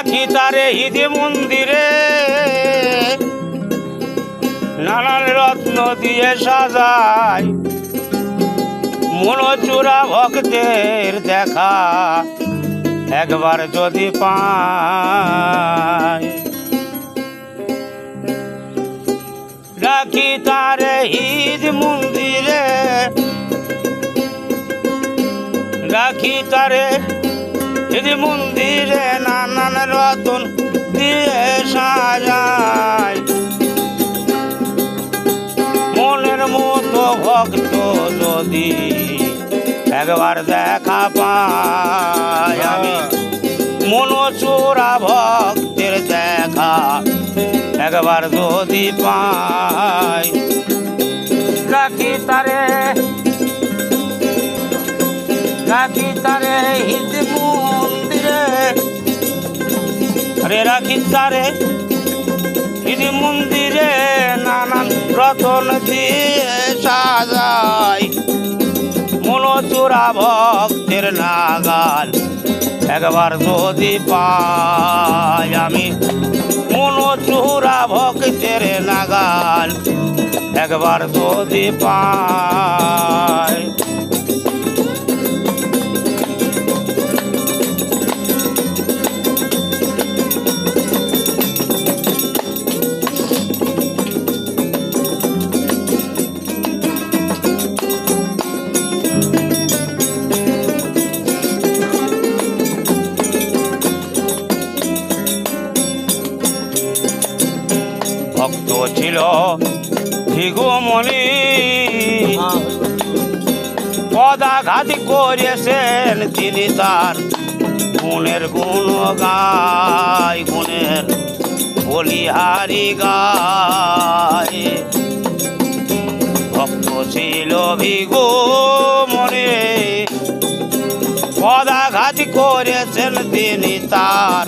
রাখি তারে হিদি মন্দিরে নানান রত্ন দিয়ে সাজায় মনোচূড়া ভক্তের দেখা একবার যদি পায় রাখি তারে হিদ মন্দিরে রাখি তারে হিদ মন্দিরে নানান রতন দিয়ে সাজায় মনের মতো ভক্ত যদি একবার দেখা পায় আমি মনোচূড়া ভক্তের দেখা একবার যদি পাই রাখি তারে হিদ মন্দিরে আরে রাখি তারে হিদ মন্দিরে নানান রতন দিয়ে সাজায় মনোচূড়া ভক্তের নাগাল একবার যদি পাই আমি মনোচূড়া ভক্তের নাগাল একবার যদি পাই ভক্ত ছিল ভিগুমণি পদাঘাত করেছেন তিনি তার গুণের গুণ গায় গুণের বলিহারি গায় ভক্ত ছিল ভিগুমণি পদাঘাত করেছেন তিনি তার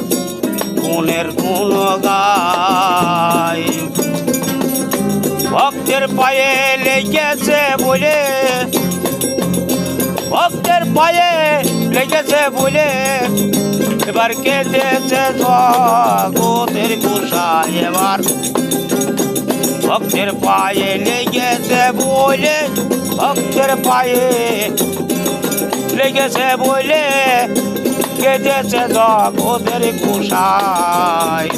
গুণের গুণ গায় ভক্তের পায়ে লেগেছে বলে ভক্তের পায়ে লেগেছে বলে এবার কেটেছে জগতের কুষায় এবার ভক্তের পায়ে লেগেছে বলে ভক্তের পায়ে লেগেছে বলে কেটেছে জগতের কুষায়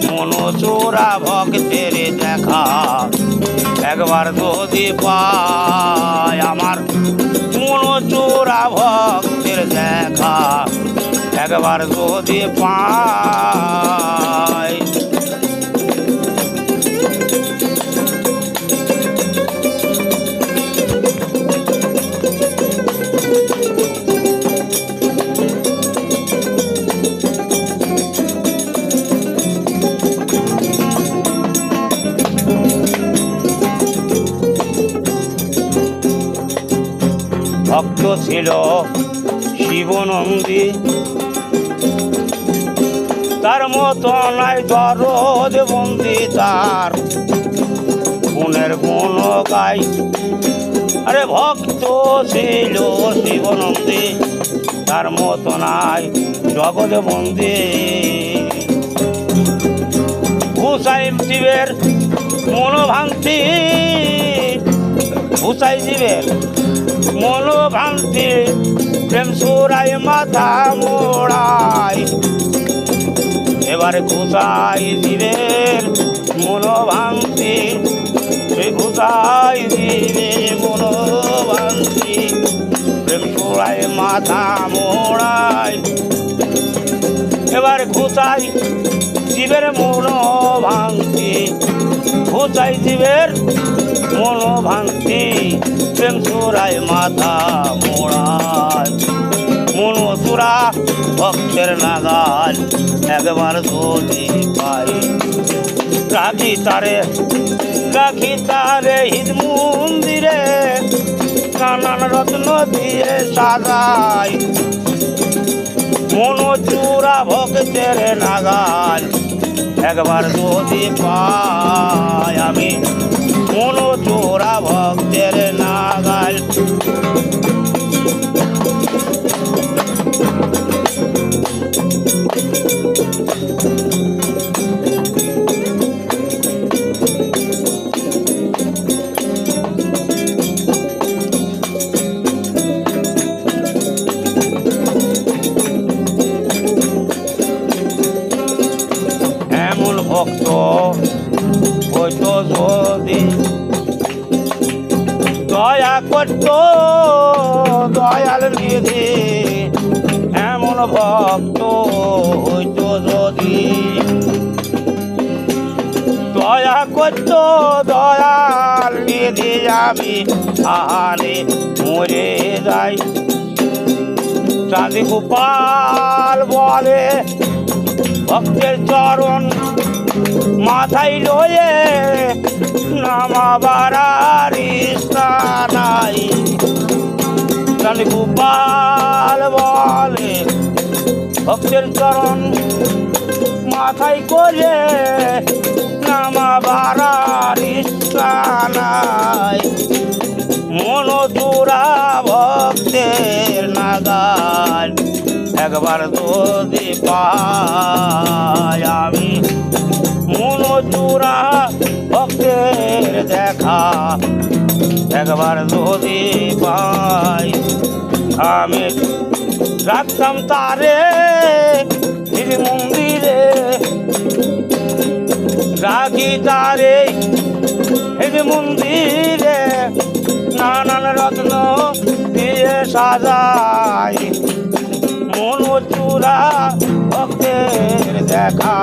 মনোচূড়া ভক্তের দেখা একবার যদি পায় আমার মনোচূড়া ভক্তের দেখা একবার যদি পায় ভক্ত ছিল শিবনন্দী তার মতো নাই দরদ বন্দি তার গুণের গুণ গাই আরে ভক্ত ছিল শিবনন্দী তার মতো নাই জগৎ বন্দি ভূষাই জীবের মনোভান্তি ভূষাই জীবের মনোভান্তি প্রেম সুরাই মাথা মোড়াই এবারে ঘুষাই জীবের মনোভান্তি ঘুষাই জীবের মনোভান্তি প্রেম সুরাই মাথা মোড়াই এবার ঘুষাই জীবের মনোভান্তি ঘুষাই জীবের মনোভান্তি প্রেম সুরাই মাথা মোড়ায় মনোচূড়া ভক্তের নাগাল একবার যদি পাই রাখি তারে হিদ মন্দিরে নানান রত্ন দিয়ে সাজাই মনোচূড়া ভক্তের নাগাল একবার যদি পাই আমি মনোচূড়া ভক্তের নাগাল ভক্ত হইতো যদি দয়া করত দয়াল নিধি এমন ভক্ত হইতো যদি দয়া করত দয়াল নিধি আমি আহারে মরে যাই চাঁদি গোপাল বলে ভক্তের চরণ মাথায় লয়ে নামাবার আর ইচ্ছা নাই চাঁদি গোপাল বলে ভক্তের চরণ মাথায় করে নামাবার আর ইচ্ছা নাই মনোজোড়া ভক্তের নাগাল একবার যদি পাই আমি মনোজোড়া ভক্তের দেখা একবার যদি পাই আমি রাখতাম তারে শ্রী মন্দিরে রাখি তারে শ্রী মন্দিরে নানান রত্ন দিয়ে সাজাই মনোচূড়া ভক্তের দেখা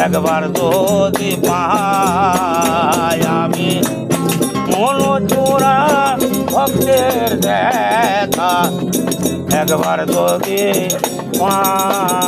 একবার যদি পাই আমি মনোচূড়া ভক্তের দেখা একবার যদি পাই